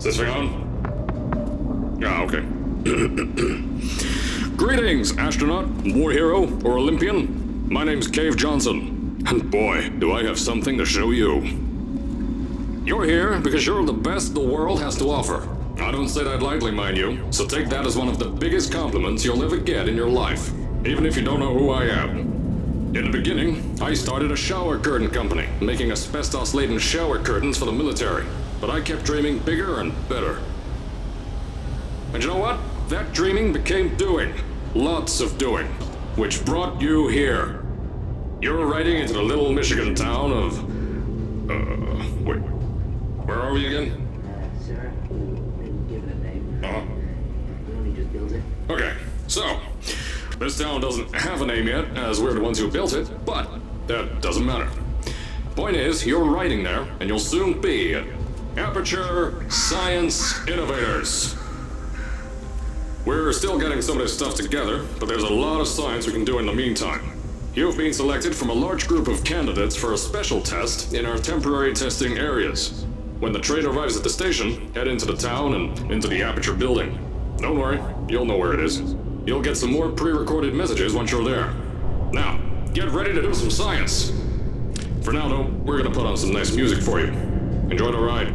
Is this thing on? Yeah, okay. Greetings, astronaut, war hero, or Olympian. My name's Cave Johnson, and boy, do I have something to show you. You're here because you're the best the world has to offer. I don't say that lightly, mind you, so take that as one of the biggest compliments you'll ever get in your life, even if you don't know who I am. In the beginning, I started a shower curtain company, making asbestos-laden shower curtains for the military. But I kept dreaming bigger and better. And you know what? That dreaming became doing. Lots of doing. Which brought you here. You're riding into the little Michigan town of... wait. Where are we again? Sir, we didn't give it a name. Uh-huh. We only just built it. Okay, so... This town doesn't have a name yet, as we're the ones who built it, but that doesn't matter. Point is, you're riding there, and you'll soon be at Aperture Science Innovators. We're still getting some of this stuff together, but there's a lot of science we can do in the meantime. You've been selected from a large group of candidates for a special test in our temporary testing areas. When the train arrives at the station, head into the town and into the Aperture building. Don't worry, you'll know where it is. You'll get some more pre-recorded messages once you're there. Now, get ready to do some science. For now, though, we're gonna put on some nice music for you. Enjoy the ride.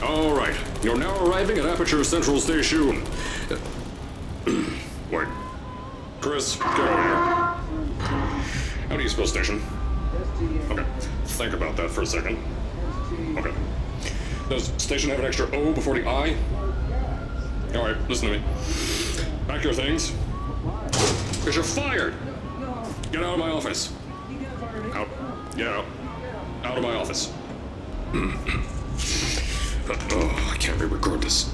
All right, you're now arriving at Aperture Central Station. Wait. Chris, get over here. How do you spell station? Okay, think about that for a second. Okay. Does station have an extra O before the I? All right, listen to me. Pack your things. Because you're fired! Get out of my office. Out. Get out. Out of my office. Oh, I can't re-record this.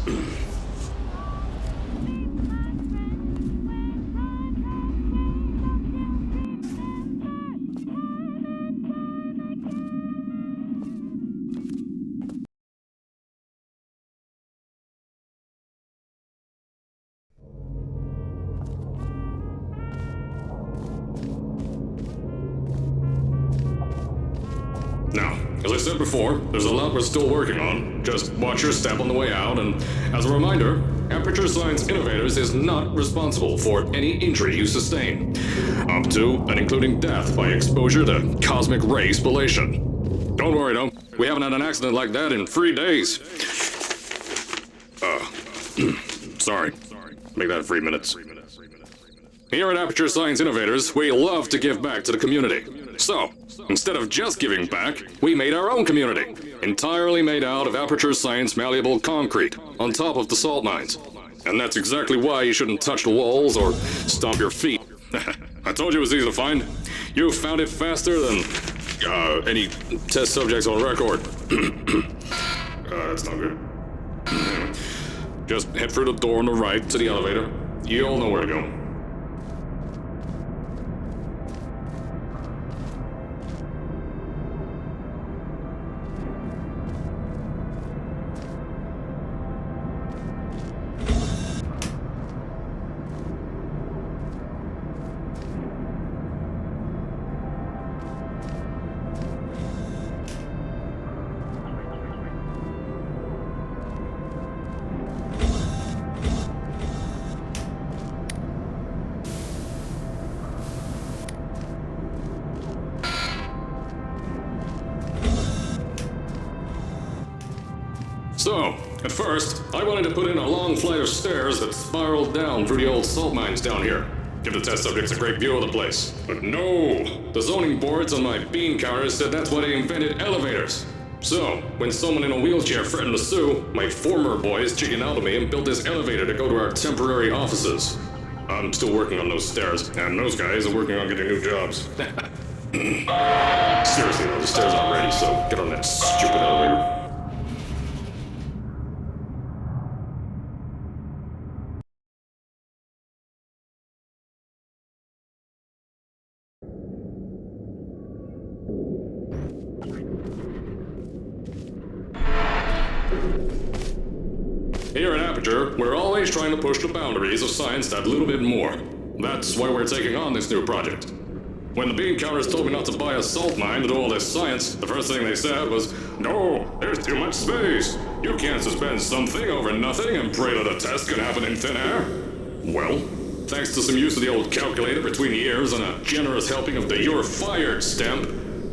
Now, as I said before, there's a lot we're still working on. Just watch your step on the way out, and as a reminder, Aperture Science Innovators is not responsible for any injury you sustain, up to and including death by exposure to cosmic ray spallation. Don't worry, though. We haven't had an accident like that in 3 days. Sorry. Make that 3 minutes. Here at Aperture Science Innovators, we love to give back to the community. So, instead of just giving back, we made our own community, entirely made out of Aperture Science malleable concrete, on top of the salt mines. And that's exactly why you shouldn't touch the walls or stomp your feet. I told you it was easy to find. You found it faster than any test subjects on record. That's not good. Just head through the door on the right to the elevator. You'll know where to go. So, at first, I wanted to put in a long flight of stairs that spiraled down through the old salt mines down here. Give the test subjects a great view of the place. But no! The zoning boards on my bean counters said that's why they invented elevators. So, when someone in a wheelchair threatened to sue, my former boys chickened out of me and built this elevator to go to our temporary offices. I'm still working on those stairs, and those guys are working on getting new jobs. Seriously though, the stairs aren't ready, so get on that stupid elevator. Here at Aperture, we're always trying to push the boundaries of science that little bit more. That's why we're taking on this new project. When the bean counters told me not to buy a salt mine to do all this science, the first thing they said was, "No, there's too much space. You can't suspend something over nothing and pray that a test can happen in thin air." Well, thanks to some use of the old calculator between the ears and a generous helping of the "you're fired" stamp,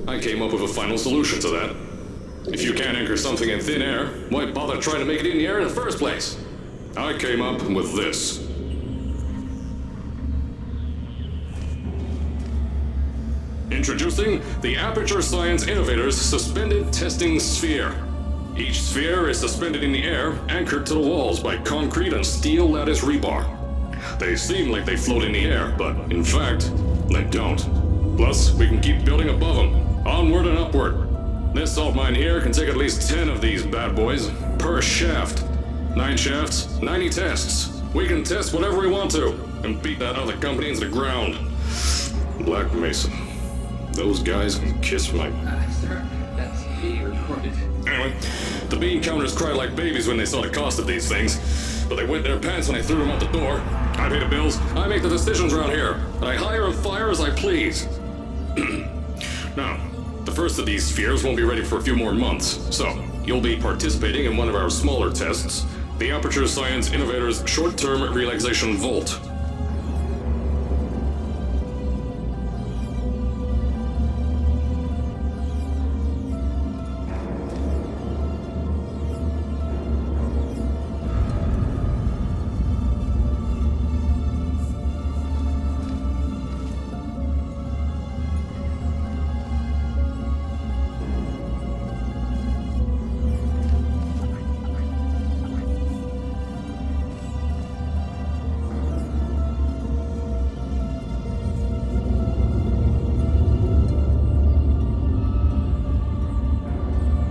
I came up with a final solution to that. If you can't anchor something in thin air, why bother trying to make it in the air in the first place? I came up with this. Introducing the Aperture Science Innovators Suspended Testing Sphere. Each sphere is suspended in the air, anchored to the walls by concrete and steel lattice rebar. They seem like they float in the air, but in fact, they don't. Plus, we can keep building above them, onward and upward. This salt mine here can take at least 10 of these bad boys per shaft. 9 shafts, 90 tests. We can test whatever we want to and beat that other company into the ground. Black Mesa. Those guys can kiss my... Sir, that's being recorded. Anyway, the bean counters cried like babies when they saw the cost of these things. But they wet their pants when I threw them out the door. I pay the bills, I make the decisions around here, and I hire and fire as I please. Now, the first of these spheres won't be ready for a few more months, so you'll be participating in one of our smaller tests, the Aperture Science Innovators Short-Term Relaxation Volt.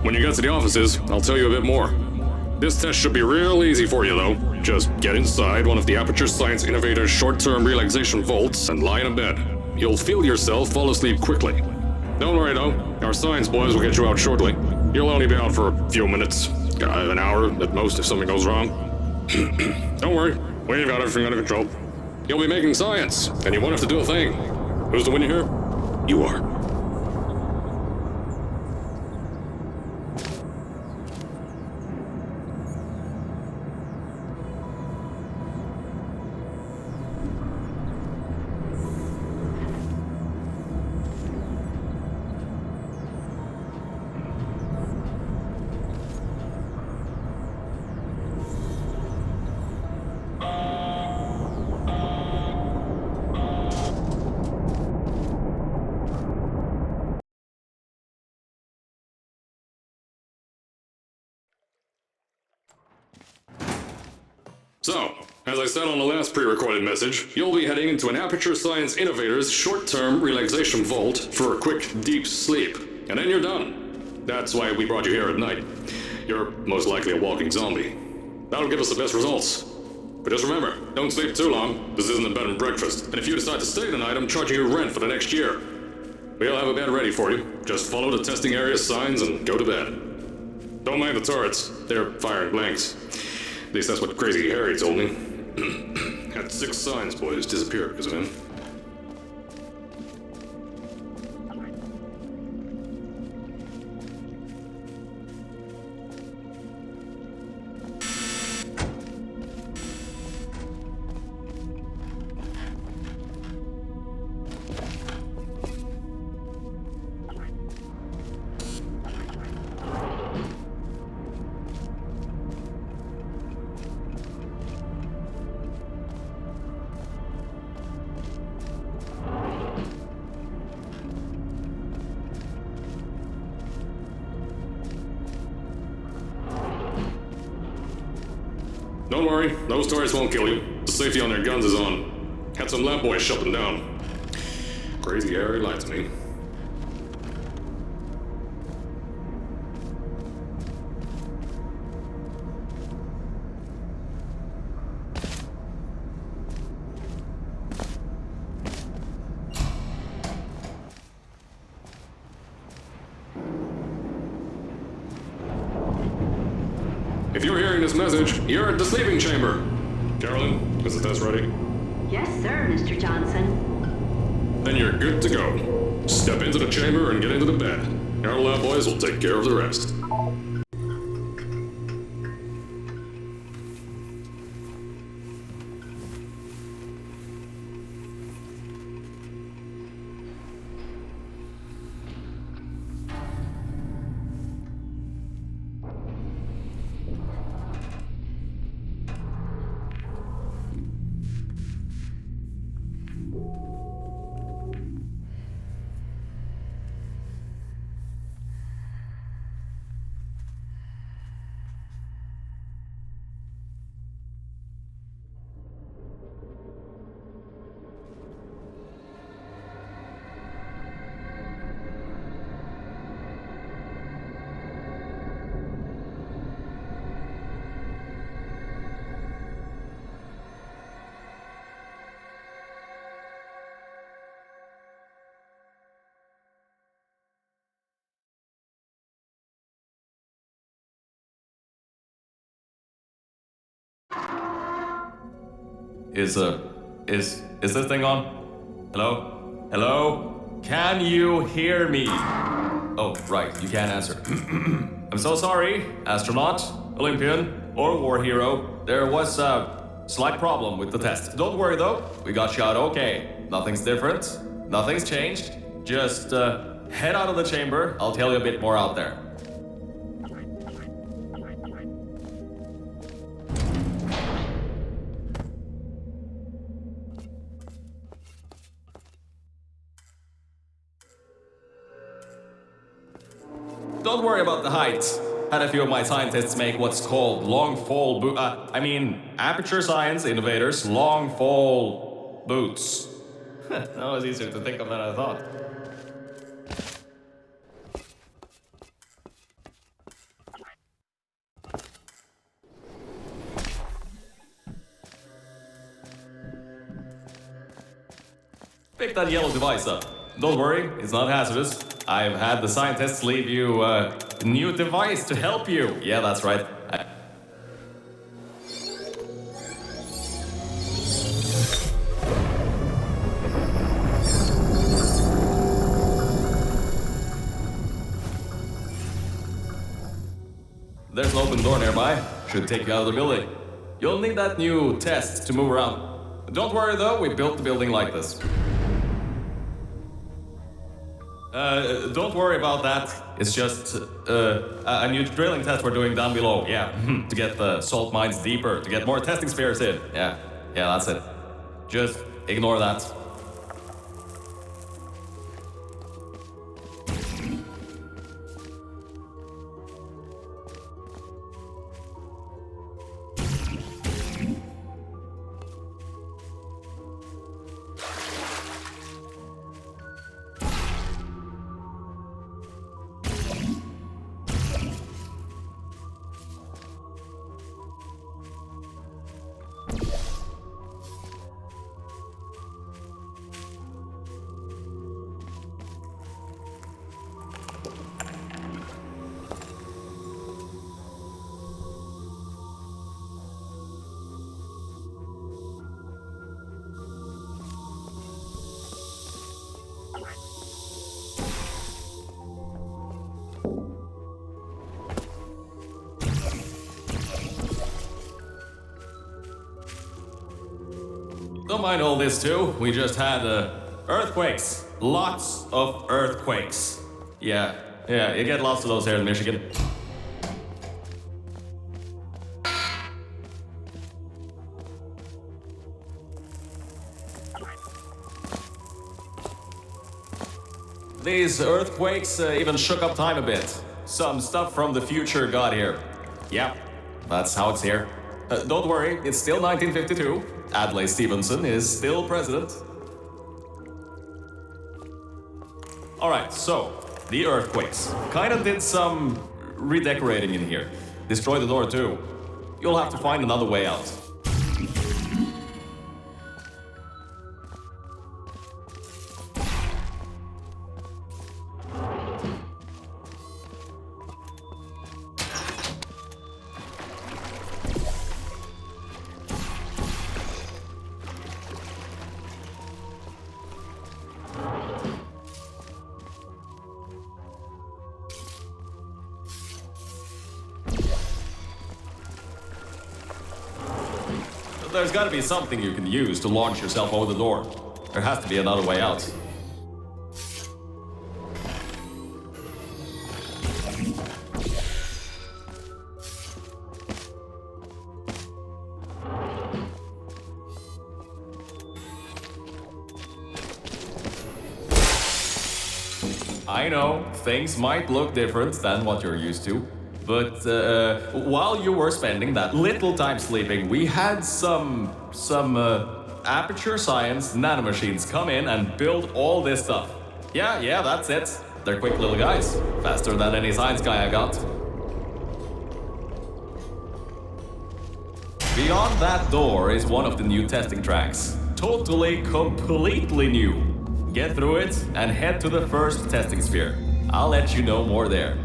When you get to the offices, I'll tell you a bit more. This test should be real easy for you, though. Just get inside one of the Aperture Science Innovators short-term relaxation vaults and lie in a bed. You'll feel yourself fall asleep quickly. Don't worry, though. Our science boys will get you out shortly. You'll only be out for a few minutes. An hour at most if something goes wrong. Don't worry. We've got everything under control. You'll be making science, and you won't have to do a thing. Who's the winner here? You are. So, as I said on the last pre-recorded message, you'll be heading into an Aperture Science Innovators short-term relaxation vault for a quick, deep sleep. And then you're done. That's why we brought you here at night. You're most likely a walking zombie. That'll give us the best results. But just remember, don't sleep too long. This isn't a bed and breakfast. And if you decide to stay tonight, I'm charging you rent for the next year. We'll have a bed ready for you. Just follow the testing area signs and go to bed. Don't mind the turrets. They're firing blanks. At least that's what Crazy Harry told me. Had 6 science boys disappear because of him. Don't worry, those toys won't kill you. The safety on their guns is on. Had some lab boys shut them down. Crazy Harry lied to me. If you're hearing this message, you're at the sleeping chamber. Carolyn, is the test ready? Yes, sir, Mr. Johnson. Then you're good to go. Step into the chamber and get into the bed. Our lab boys will take care of the rest. Is this thing on? Hello? Hello? Can you hear me? Oh, right, you can't answer. I'm so sorry, astronaut, Olympian, or war hero. There was a slight problem with the test. Don't worry though, we got you out okay. Nothing's different, nothing's changed. Just head out of the chamber, I'll tell you a bit more out there. Don't worry about the height. Had a few of my scientists make what's called long fall aperture science innovators, long fall boots. That was easier to think of than I thought. Pick that yellow device up. Don't worry, it's not hazardous. I've had the scientists leave you a new device to help you. Yeah, that's right. There's an open door nearby. Should take you out of the building. You'll need that new test to move around. Don't worry though, we built the building like this. Don't worry about that. It's just a new drilling test we're doing down below. Yeah, to get the salt mines deeper, to get more testing spheres in. Yeah, that's it. Just ignore that. Don't mind all this too. We just had earthquakes. Lots of earthquakes. Yeah, you get lots of those here in Michigan. These earthquakes even shook up time a bit. Some stuff from the future got here. Yep, that's how it's here. Don't worry, it's still 1952. Adlai Stevenson is still president. Alright, so, the earthquakes. Kinda did some redecorating in here. Destroy the door too. You'll have to find another way out. There's gotta be something you can use to launch yourself over the door. There has to be another way out. I know, things might look different than what you're used to. But while you were spending that little time sleeping, we had some aperture science nanomachines come in and build all this stuff. Yeah, that's it. They're quick little guys. Faster than any science guy I got. Beyond that door is one of the new testing tracks. Totally, completely new. Get through it and head to the first testing sphere. I'll let you know more there.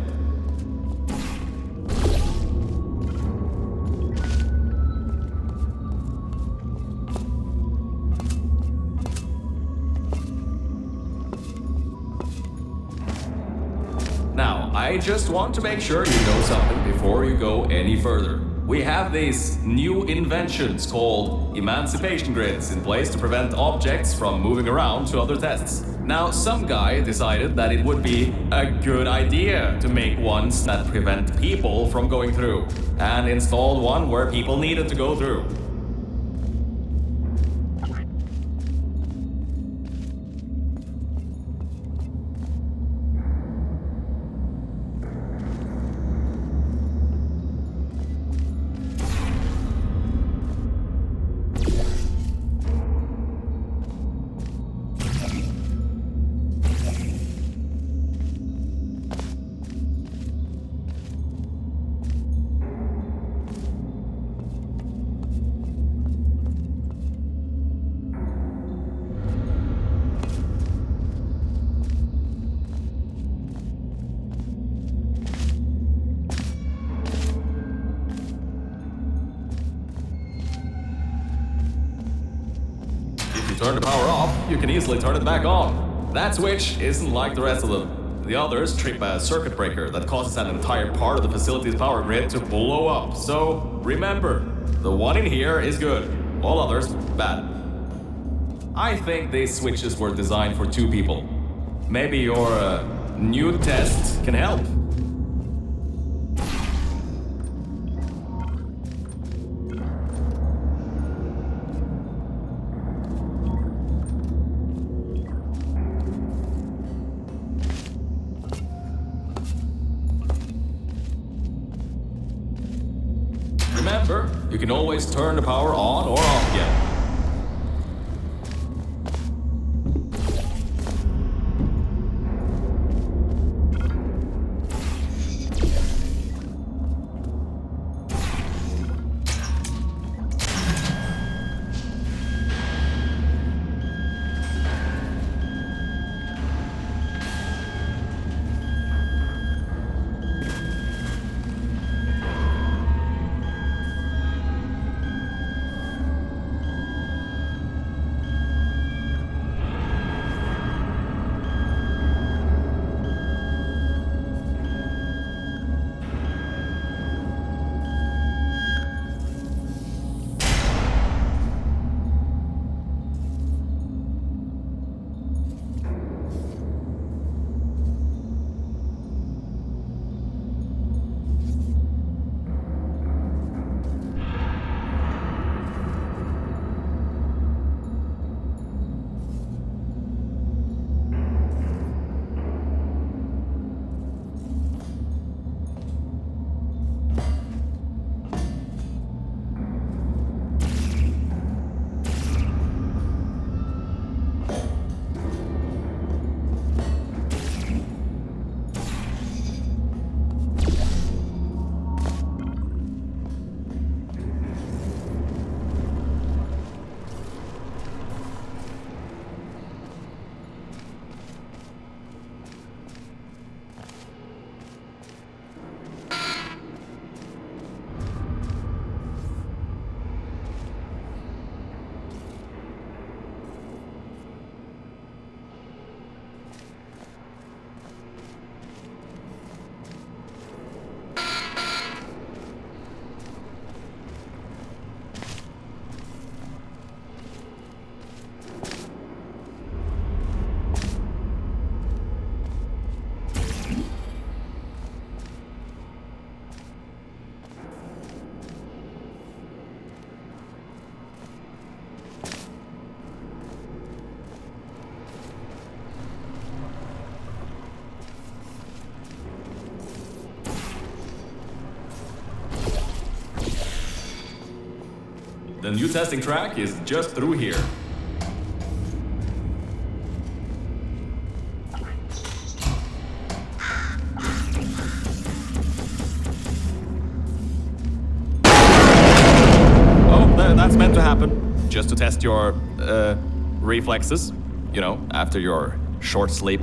I just want to make sure you know something before you go any further. We have these new inventions called emancipation grids in place to prevent objects from moving around to other tests. Now, some guy decided that it would be a good idea to make ones that prevent people from going through, and installed one where people needed to go through. Turn the power off, you can easily turn it back on. That switch isn't like the rest of them. The others trip a circuit breaker that causes an entire part of the facility's power grid to blow up. So, remember, the one in here is good, all others, bad. I think these switches were designed for two people. Maybe your new test can help. Remember, you can always turn the power on or off again. The new testing track is just through here. That's meant to happen, just to test your reflexes, you know, after your short sleep.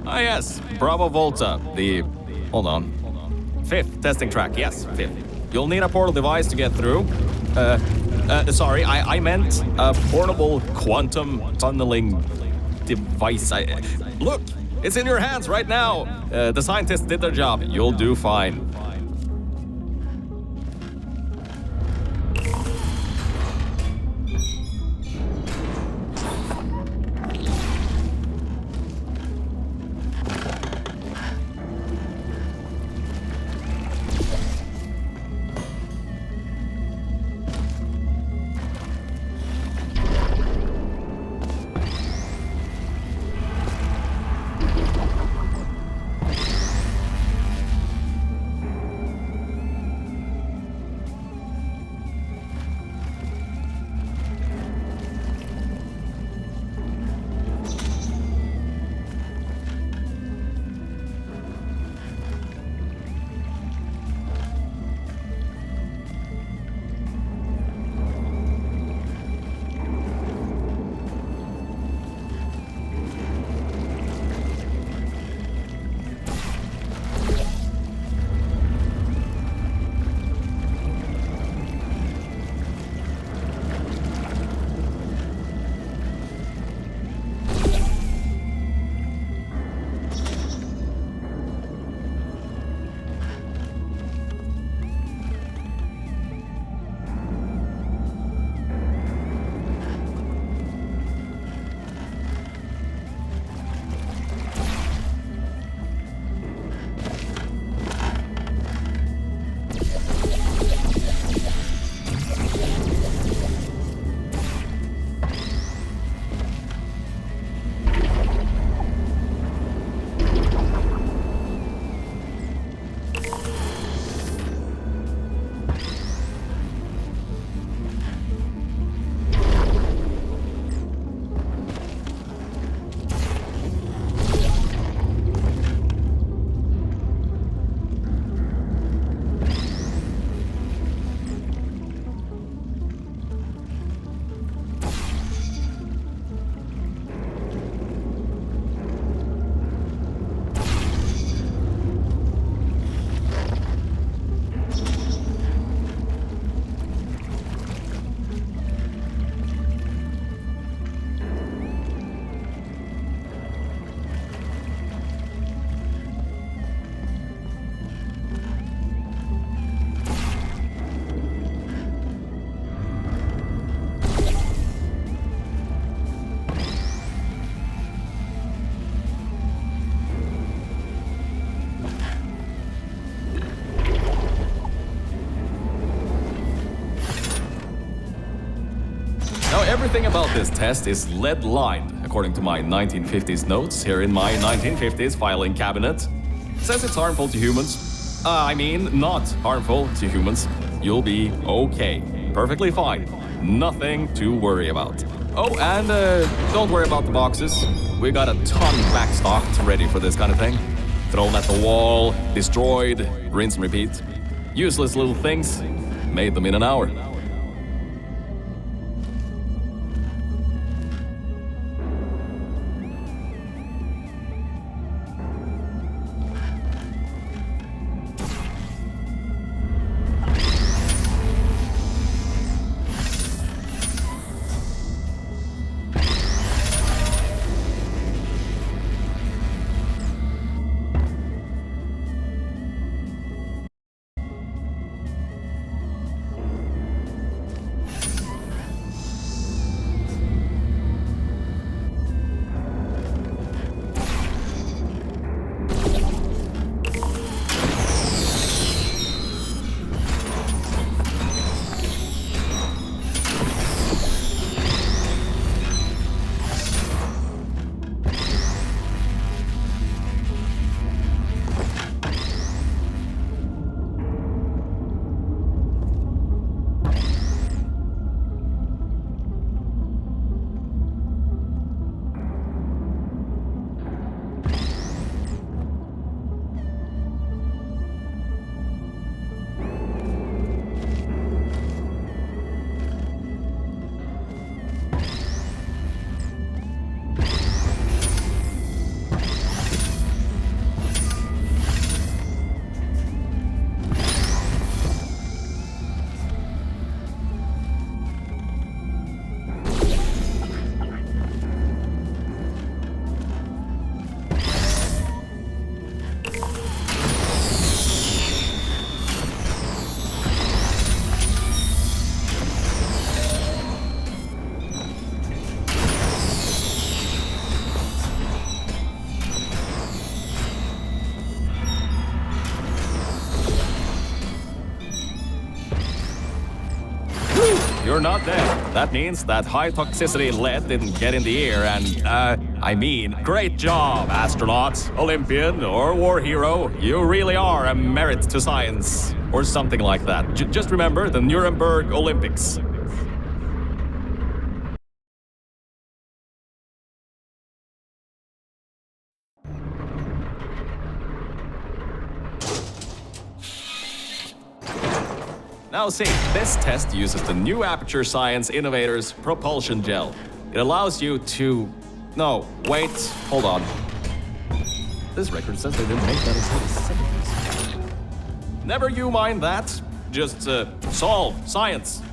Ah, yes, Bravo Volta, hold on, 5th testing track, yes, 5th. You'll need a portal device to get through. Sorry, I meant a portable quantum tunneling device. Look, it's in your hands right now. The scientists did their job. You'll do fine. Everything about this test is lead-lined, according to my 1950s notes here in my 1950s filing cabinet. Says it's harmful to humans. I mean, not harmful to humans. You'll be okay. Perfectly fine. Nothing to worry about. Oh, and don't worry about the boxes. We got a ton backstocked ready for this kind of thing. Thrown at the wall, destroyed, rinse and repeat. Useless little things. Made them in an hour. you're not dead. That means that high toxicity lead didn't get in the air and, great job, astronaut, Olympian, or war hero. You really are a merit to science. Or something like that. Just remember the Nuremberg Olympics. Now see, this test uses the new Aperture Science Innovators propulsion gel. It allows you to... No, wait, hold on. This record says they didn't make that until the 70s. Never you mind that. Just, solve science.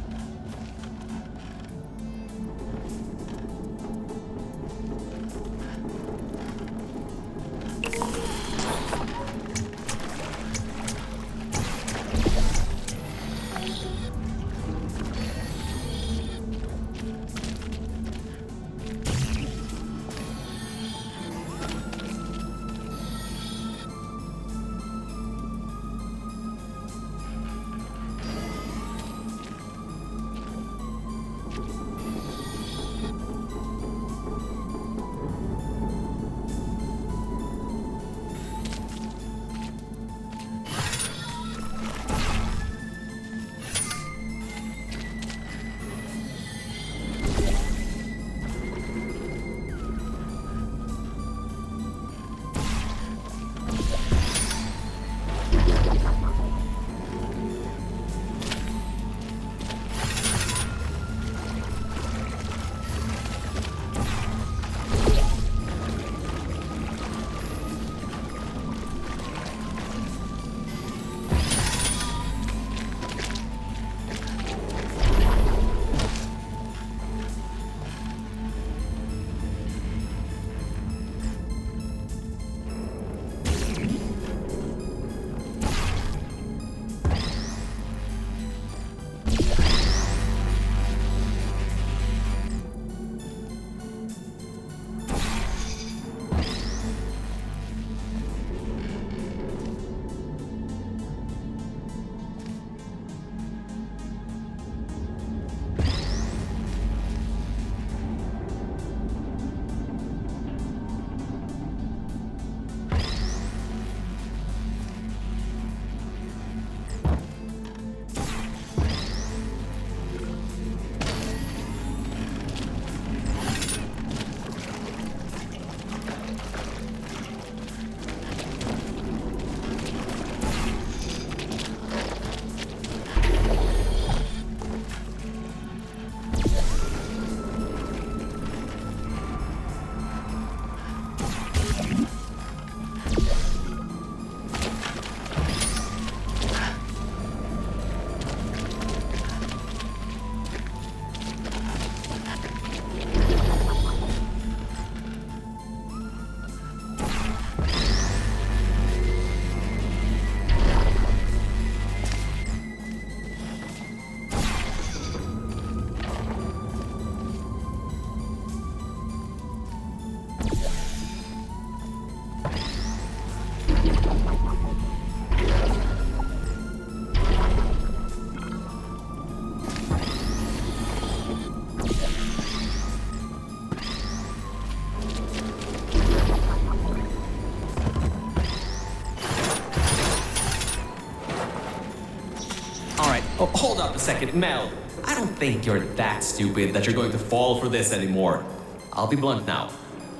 Oh, hold up a second, Mel. I don't think you're that stupid that you're going to fall for this anymore. I'll be blunt now.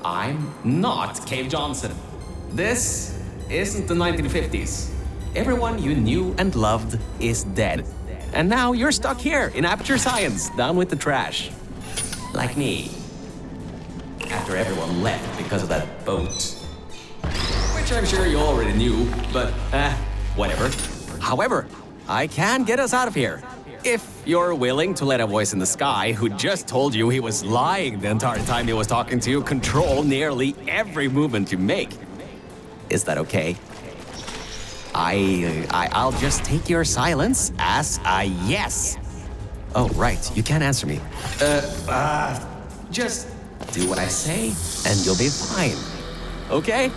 I'm not Cave Johnson. This isn't the 1950s. Everyone you knew and loved is dead. And now you're stuck here in Aperture Science, down with the trash. Like me. After everyone left because of that boat. Which I'm sure you already knew, but whatever. However, I can get us out of here. If you're willing to let a voice in the sky who just told you he was lying the entire time he was talking to you control nearly every movement you make. Is that okay? I'll just take your silence as a yes. Oh, right, you can't answer me. Just do what I say and you'll be fine. Okay?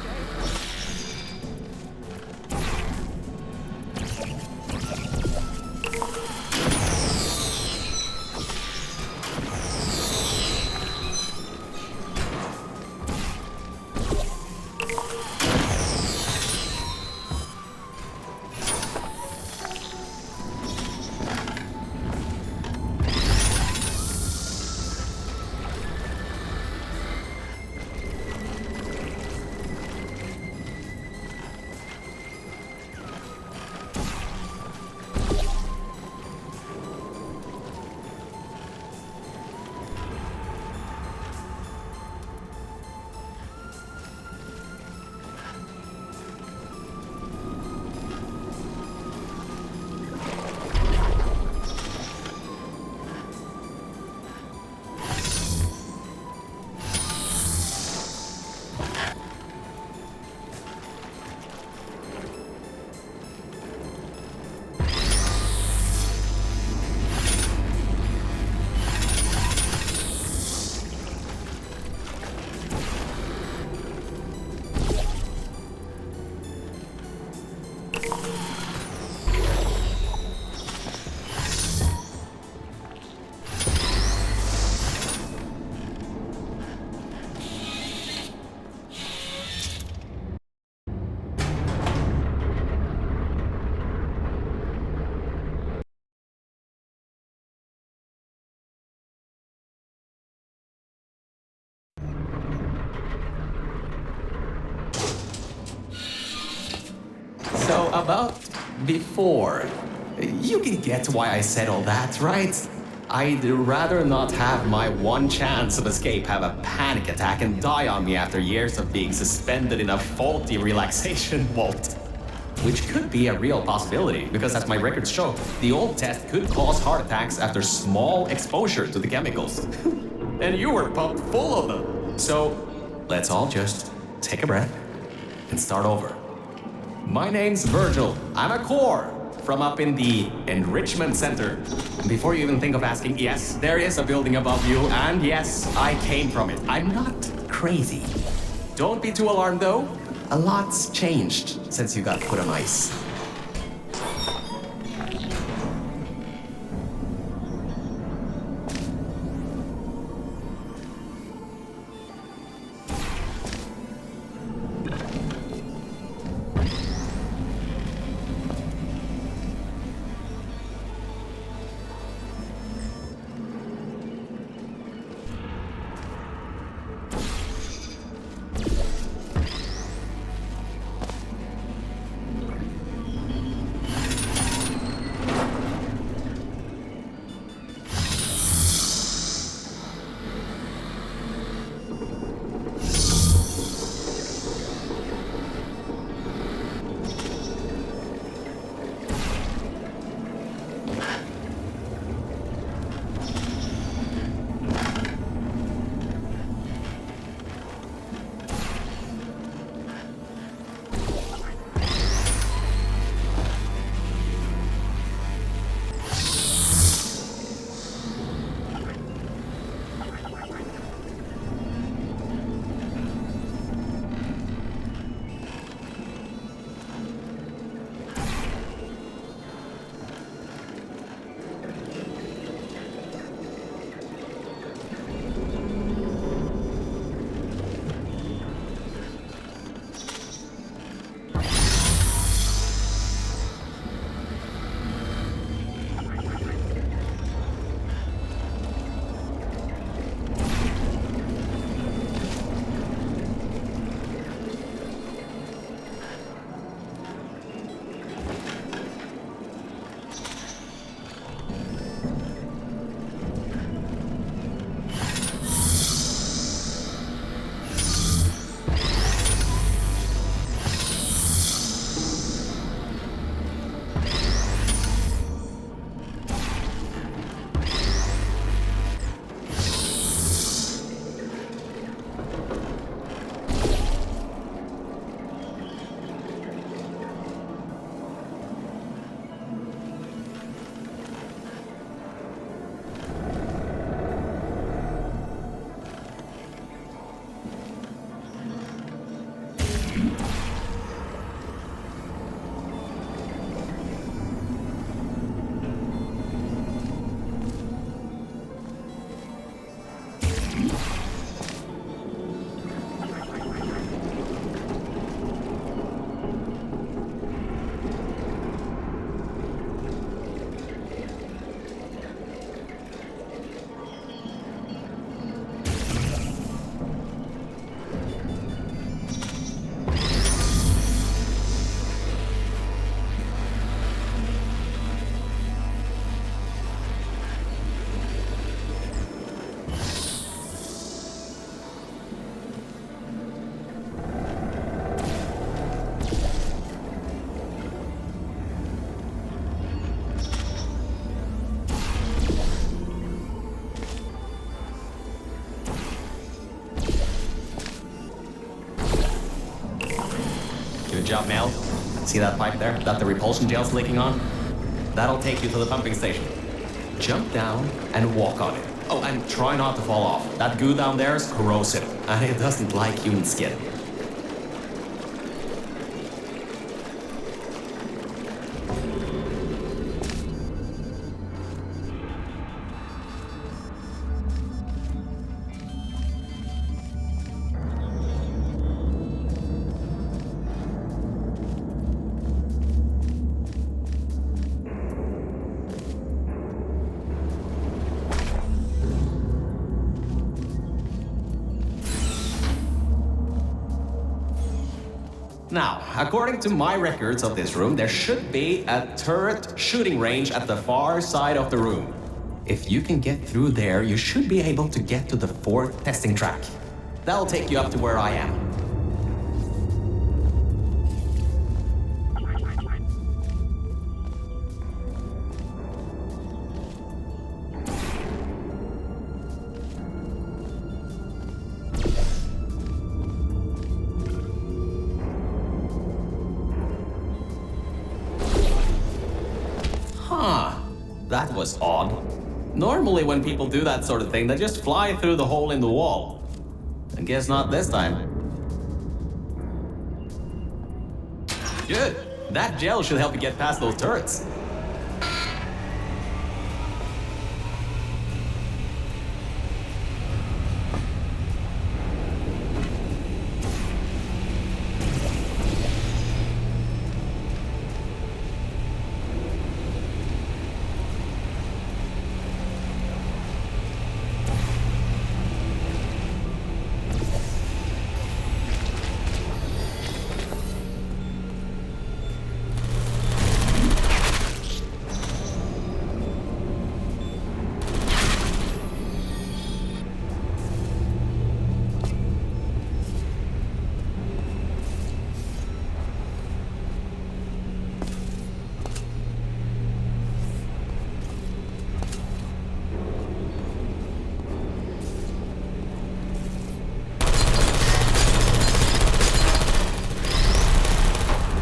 So, about before. You can get why I said all that, right? I'd rather not have my one chance of escape have a panic attack and die on me after years of being suspended in a faulty relaxation vault. Which could be a real possibility, because as my records show, the old test could cause heart attacks after small exposure to the chemicals. And you were pumped full of them. So, let's all just take a breath and start over. My name's Virgil. I'm a core from up in the Enrichment Center. Before you even think of asking, yes, there is a building above you, and yes, I came from it. I'm not crazy. Don't be too alarmed, though. A lot's changed since you got put on ice. Good job, Mel. See that pipe there that the repulsion gel's leaking on? That'll take you to the pumping station. Jump down and walk on it. Oh, and try not to fall off. That goo down there is corrosive, and it doesn't like human skin. Now, according to my records of this room, there should be a turret shooting range at the far side of the room. If you can get through there, you should be able to get to the 4th testing track. That'll take you up to where I am. That was odd. Normally when people do that sort of thing, they just fly through the hole in the wall. I guess not this time. Good. That gel should help you get past those turrets.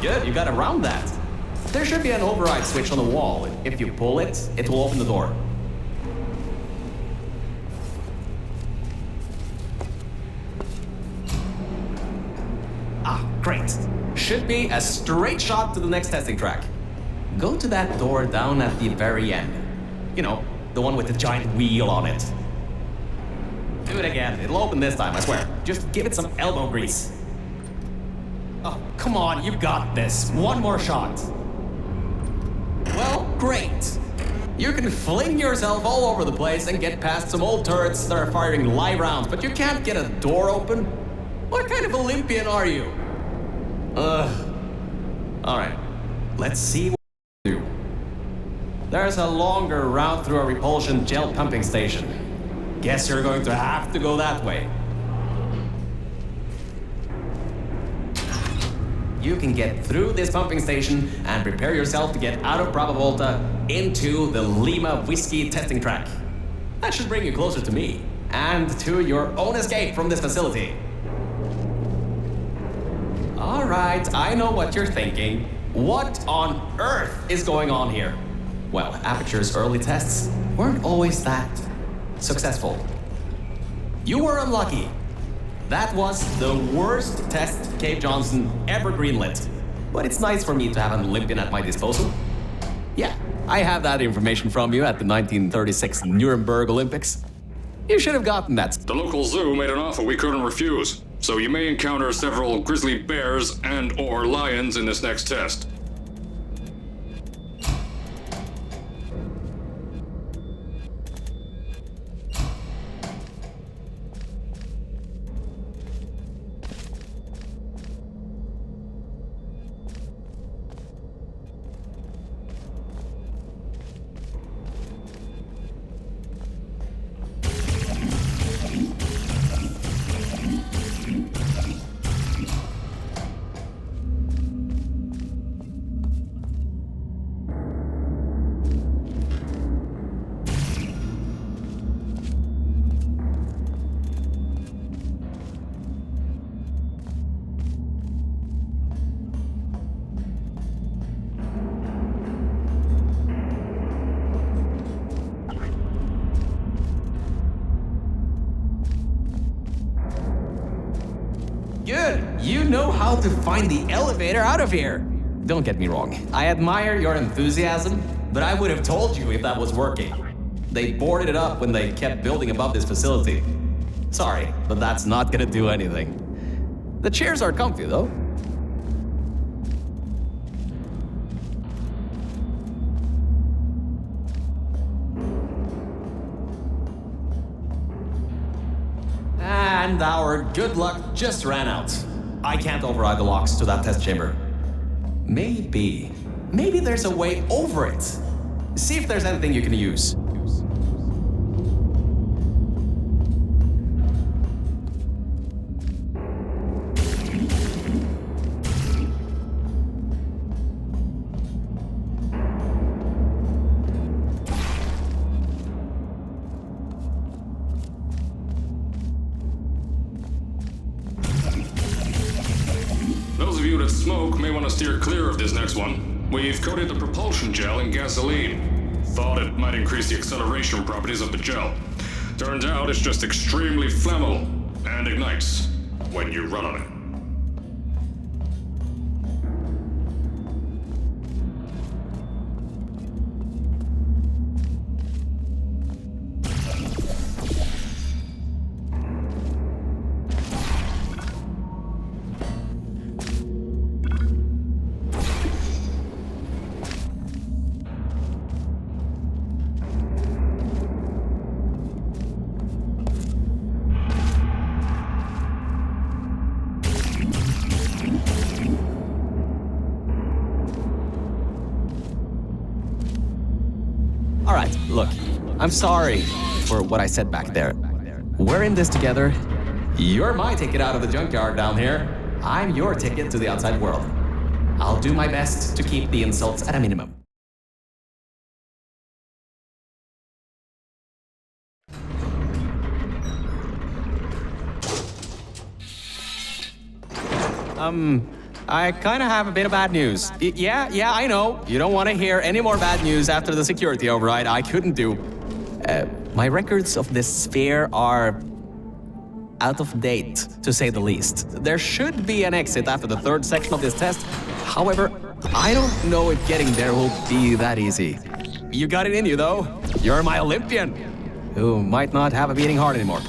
Good, you got around that. There should be an override switch on the wall. If you pull it, it will open the door. Ah, great. Should be a straight shot to the next testing track. Go to that door down at the very end. You know, the one with the giant wheel on it. Do it again. It'll open this time, I swear. Just give it some elbow grease. Oh, come on, you got this. One more shot. Well, great. You can fling yourself all over the place and get past some old turrets that are firing live rounds, but you can't get a door open? What kind of Olympian are you? Alright, let's see what we can do. There's a longer route through a repulsion gel pumping station. Guess you're going to have to go that way. You can get through this pumping station and prepare yourself to get out of Bravo Volta into the Lima Whiskey testing track. That should bring you closer to me and to your own escape from this facility. All right, I know what you're thinking. What on earth is going on here? Well, Aperture's early tests weren't always that successful. You were unlucky. That was the worst test Cave Johnson ever greenlit. But it's nice for me to have an Olympian at my disposal. Yeah, I have that information from you at the 1936 Nuremberg Olympics. You should have gotten that. The local zoo made an offer we couldn't refuse, so you may encounter several grizzly bears and/or lions in this next test. Good! You know how to find the elevator out of here! Don't get me wrong, I admire your enthusiasm, but I would have told you if that was working. They boarded it up when they kept building above this facility. Sorry, but that's not gonna do anything. The chairs are comfy, though. And our good luck just ran out. I can't override the locks to that test chamber. Maybe there's a way over it. See if there's anything you can use. Those of you that smoke may want to steer clear of this next one. We've coated the propulsion gel in gasoline. Thought it might increase the acceleration properties of the gel. Turns out it's just extremely flammable and ignites when you run on it. All right, look, I'm sorry for what I said back there. We're in this together. You're my ticket out of the junkyard down here. I'm your ticket to the outside world. I'll do my best to keep the insults at a minimum. I kind of have a bit of bad news. Yeah, I know. You don't want to hear any more bad news after the security override. I couldn't do. My records of this sphere are out of date, to say the least. There should be an exit after the third section of this test. However, I don't know if getting there will be that easy. You got it in you, though. You're my Olympian, who might not have a beating heart anymore.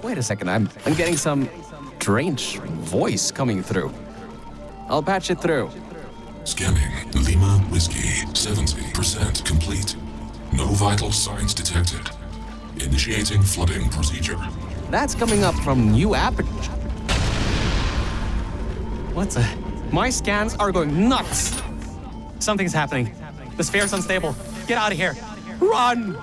Wait a second, I'm getting some strange voice coming through. I'll patch it through. Scanning. Lima Whiskey. 70% complete. No vital signs detected. Initiating flooding procedure. That's coming up from new aperture. What the? My scans are going nuts. Something's happening. The sphere's unstable. Get out of here. Run!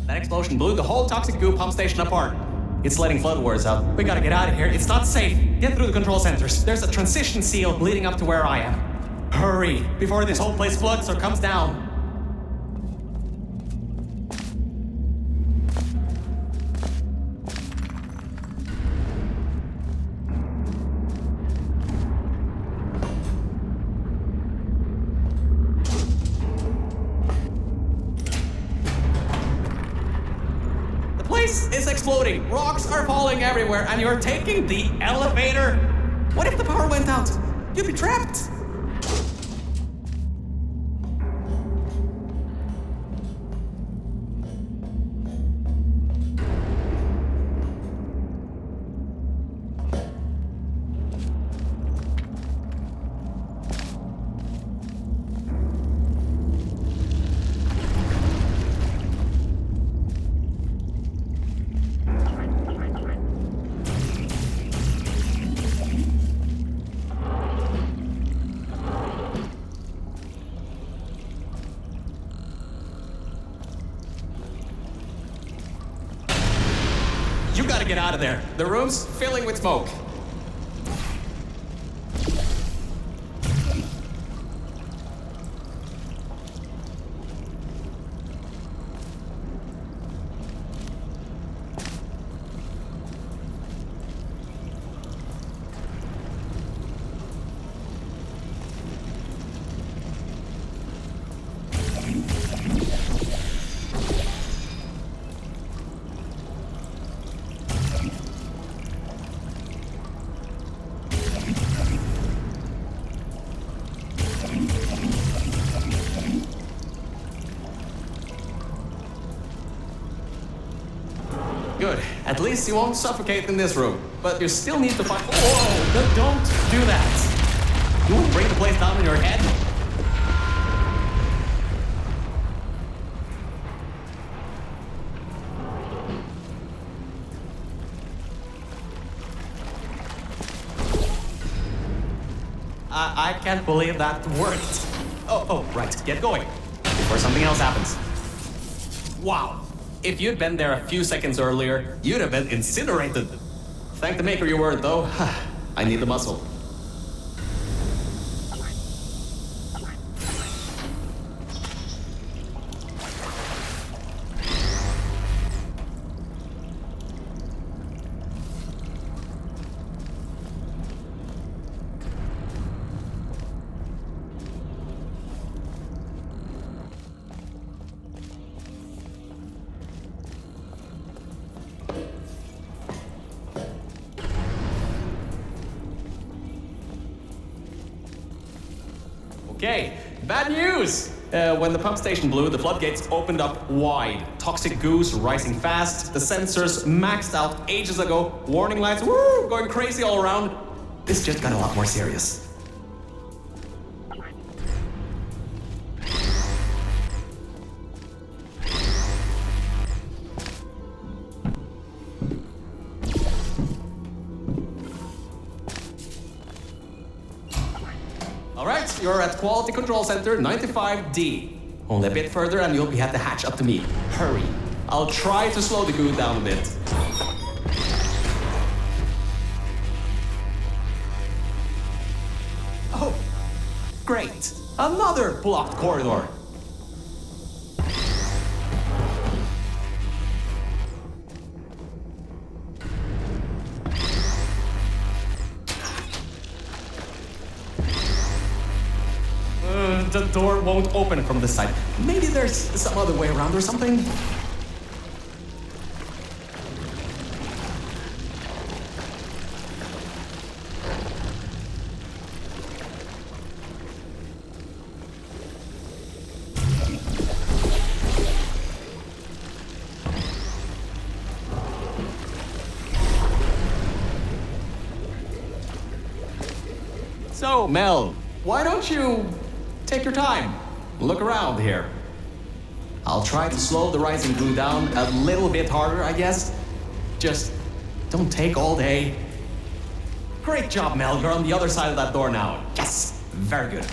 That explosion blew the whole toxic goo pump station apart. It's letting flood waters out. We gotta get out of here. It's not safe. Get through the control centers. There's a transition seal leading up to where I am. Hurry, before this whole place floods or comes down. Is exploding. Rocks are falling everywhere, and you're taking the elevator? What if the power went out? You'd be trapped. You gotta get out of there. The room's filling with smoke. Good. At least you won't suffocate in this room. But you still need to find... Whoa! Don't do that! You won't bring the place down on your head? I can't believe that worked. Oh, right. Get going. Before something else happens. Wow. If you'd been there a few seconds earlier, you'd have been incinerated. Thank the maker you weren't, though. I need the muscle. Okay, bad news! When the pump station blew, the floodgates opened up wide. Toxic goos rising fast, the sensors maxed out ages ago, warning lights going crazy all around. This just got a lot more serious. Alright, you're at Quality Control Center 95D. Only a bit further and you'll be at the hatch up to me. Hurry. I'll try to slow the goo down a bit. Oh, great. Another blocked corridor. The door won't open from this side. Maybe there's some other way around or something. So, Mel, why don't you take your time? Look around here. I'll try to slow the rising glue down a little bit harder, I guess. Just don't take all day. Great job, Mel. You're on the other side of that door now. Yes! Very good.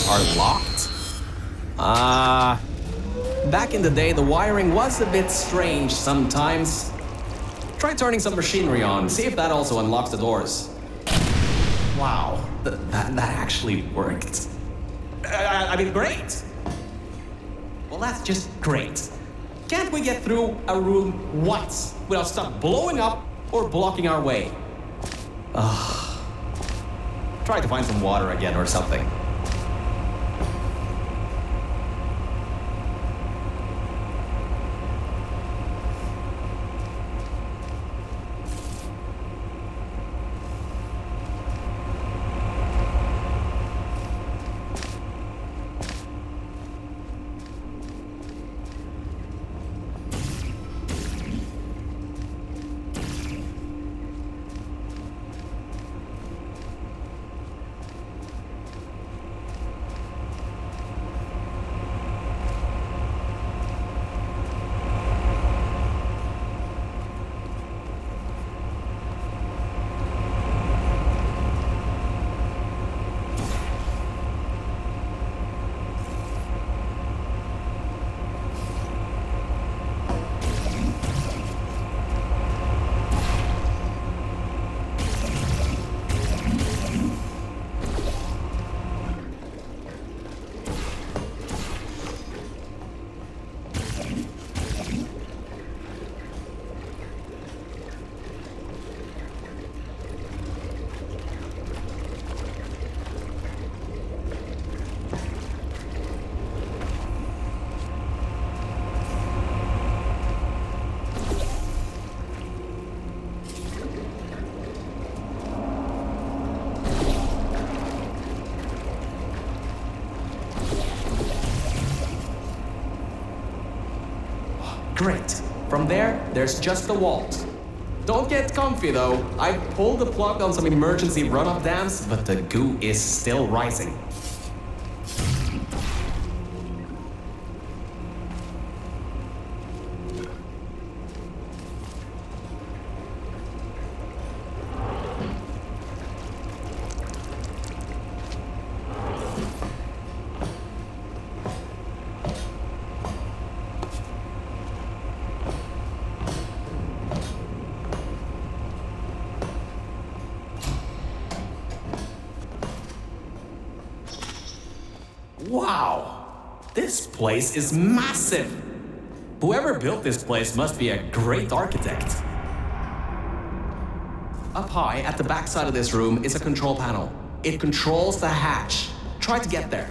are locked? Back in the day, the wiring was a bit strange sometimes. Try turning some machinery on, see if that also unlocks the doors. Wow, that actually worked. I mean, great. Well, that's just great. Can't we get through a room once without stuff blowing up or blocking our way? Try to find some water again or something. Great. From there, there's just the walls. Don't get comfy though. I pulled the plug on some emergency run-up dams, but the goo is still rising. Wow, this place is massive. Whoever built this place must be a great architect. Up high at the back side of this room is a control panel. It controls the hatch. Try to get there.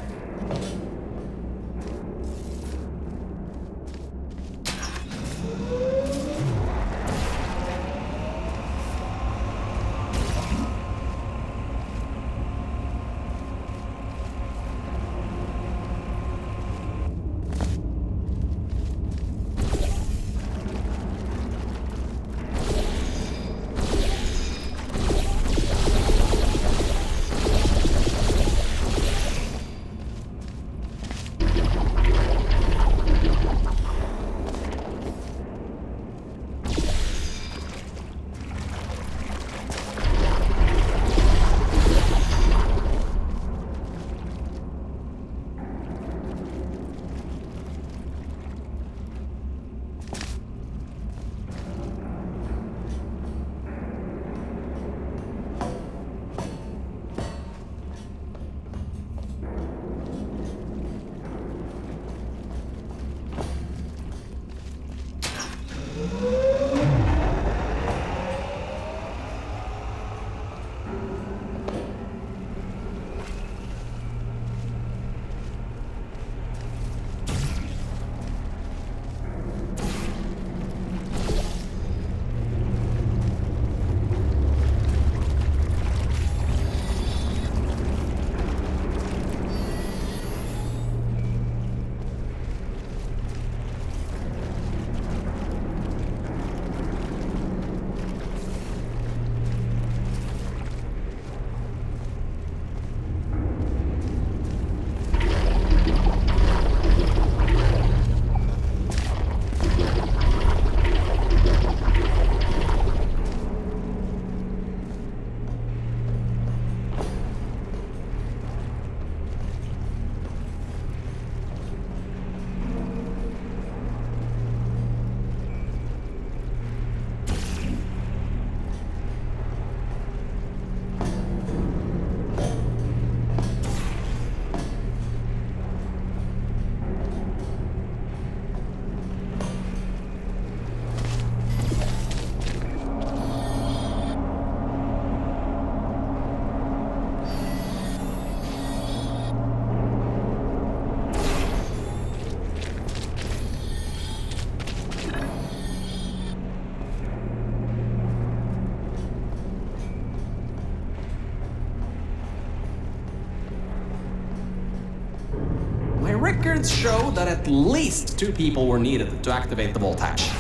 records show that at least 2 people were needed to activate the vault hatch.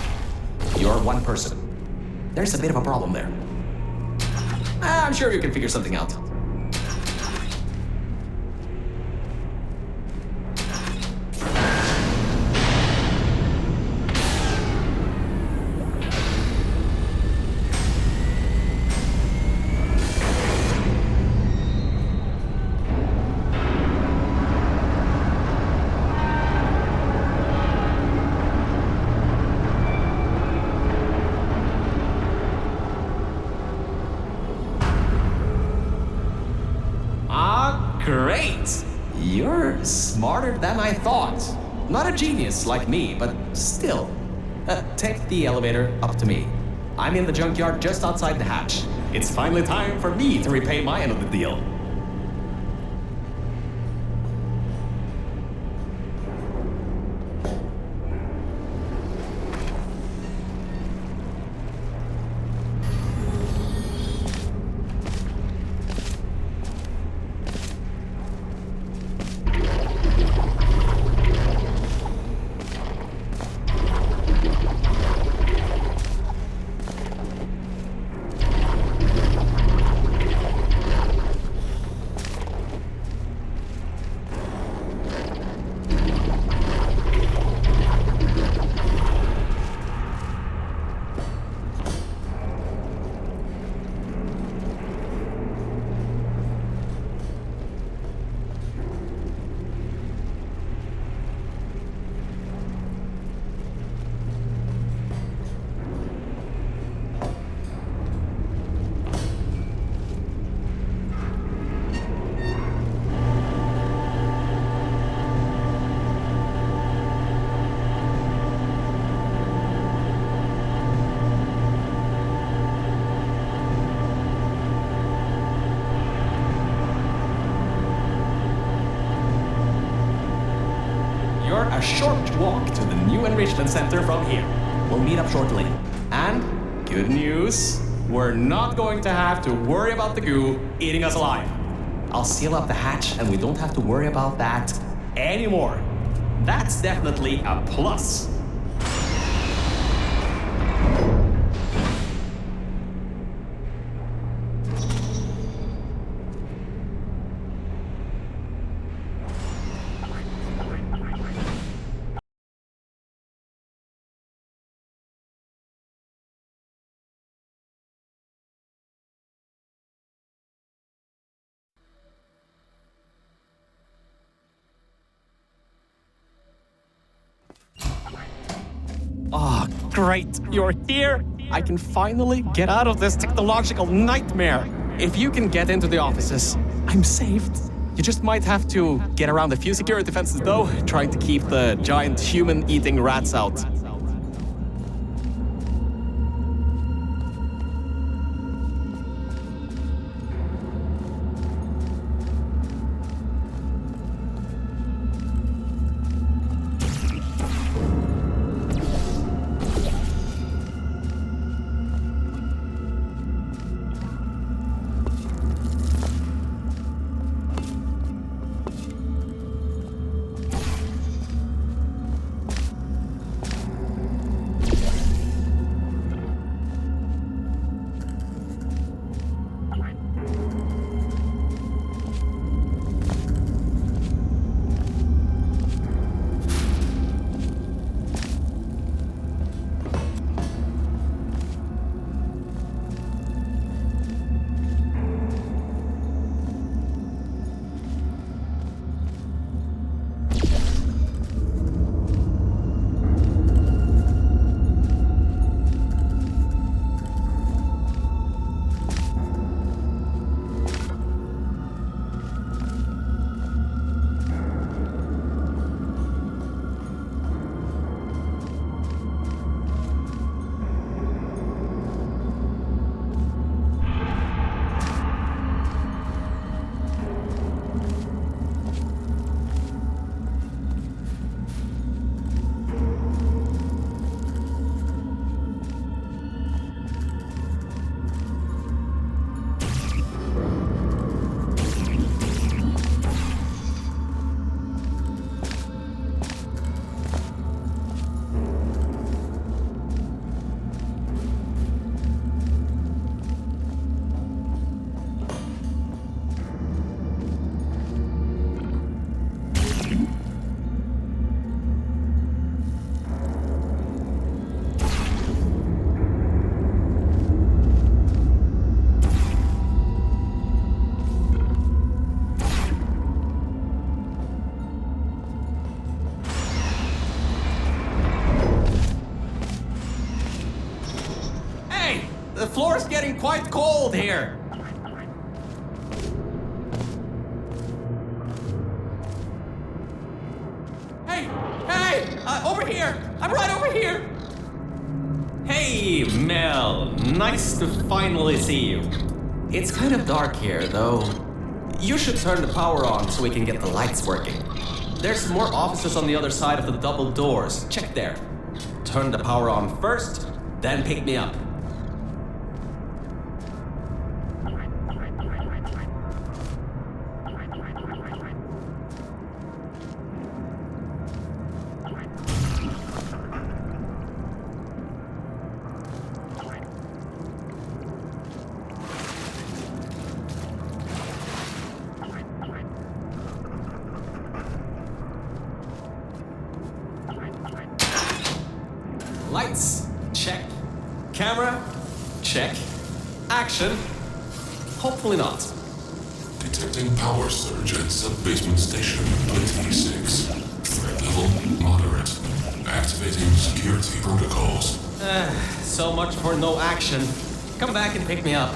You're 1 person. There's a bit of a problem there. I'm sure you can figure something out. Great! You're smarter than I thought. Not a genius like me, but still. Take the elevator up to me. I'm in the junkyard just outside the hatch. It's finally time for me to repay my end of the deal. A short walk to the new enrichment center from here. We'll meet up shortly. And good news, we're not going to have to worry about the goo eating us alive. I'll seal up the hatch and we don't have to worry about that anymore. That's definitely a plus. Oh, great, you're here! I can finally get out of this technological nightmare! If you can get into the offices, I'm saved. You just might have to get around a few security fences though, trying to keep the giant human-eating rats out. getting quite cold here. Hey, over here. I'm right over here. Hey, Mel. Nice to finally see you. It's kind of dark here, though. You should turn the power on so we can get the lights working. There's more offices on the other side of the double doors. Check there. Turn the power on first, then pick me up. Lights, check. Camera, check. Action, hopefully not. Detecting power surge at sub-basement station 26. Threat level moderate. Activating security protocols. So much for no action. Come back and pick me up.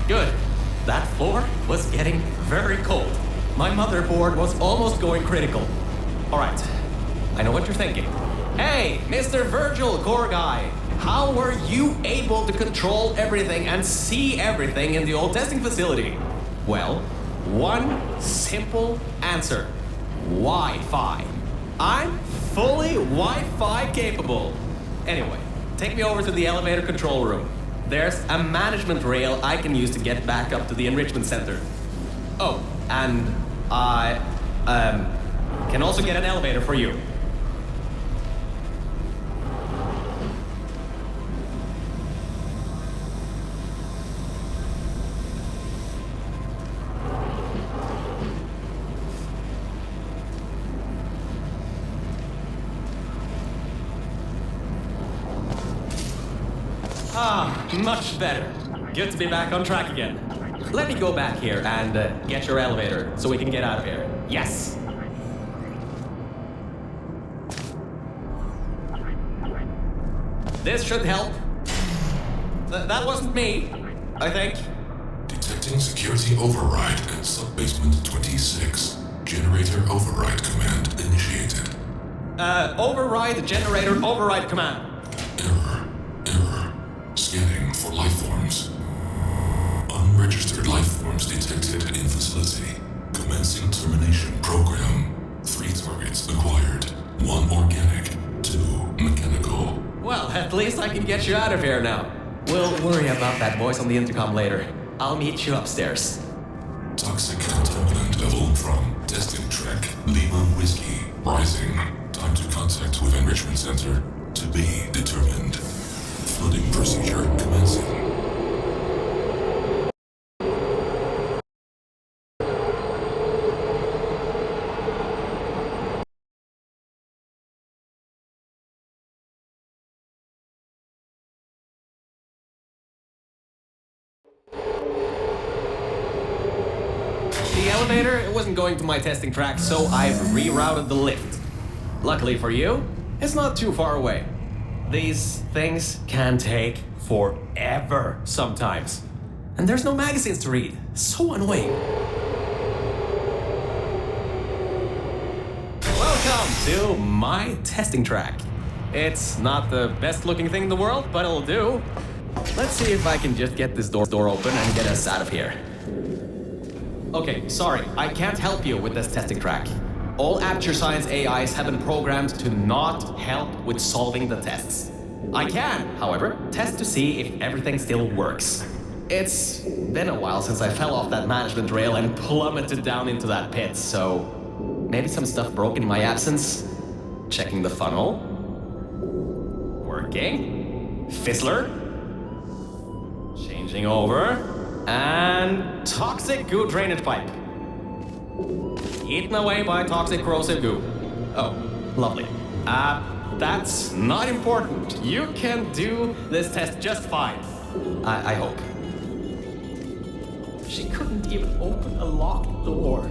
Good. That floor was getting very cold. My motherboard was almost going critical. All right, I know what you're thinking. Hey, Mr. Virgil, core guy. How were you able to control everything and see everything in the old testing facility? Well, one simple answer. Wi-Fi. I'm fully Wi-Fi capable. Anyway, take me over to the elevator control room. There's a management rail I can use to get back up to the enrichment center. Oh, and I can also get an elevator for you. Much better. Good to be back on track again. Let me go back here and get your elevator so we can get out of here. Yes. This should help. That wasn't me, I think. Detecting security override at sub-basement 26. Generator override command initiated. Override generator override command. Error. Scanning for life forms. Unregistered life forms detected in facility. Commencing termination program. 3 targets acquired. 1 organic, 2 mechanical. Well, at least I can get you out of here now. We'll worry about that voice on the intercom later. I'll meet you upstairs. Toxic contaminant level from testing track Lima Whiskey rising. Time to contact with enrichment center to be determined. Flooding procedure commencing. The elevator wasn't going to my testing track, so I've rerouted the lift. Luckily for you, it's not too far away. These things can take forever sometimes. And there's no magazines to read. So annoying. Welcome to my testing track. It's not the best looking thing in the world, but it'll do. Let's see if I can just get this door open and get us out of here. Okay, sorry, I can't help you with this testing track. All Aperture Science AIs have been programmed to not help with solving the tests. I can, however, test to see if everything still works. It's been a while since I fell off that management rail and plummeted down into that pit, so maybe some stuff broke in my absence. Checking the funnel. Working. Fizzler. Changing over. And toxic goo drainage pipe. Eaten away by toxic corrosive goo. Oh, lovely. That's not important. You can do this test just fine. I hope. She couldn't even open a locked door.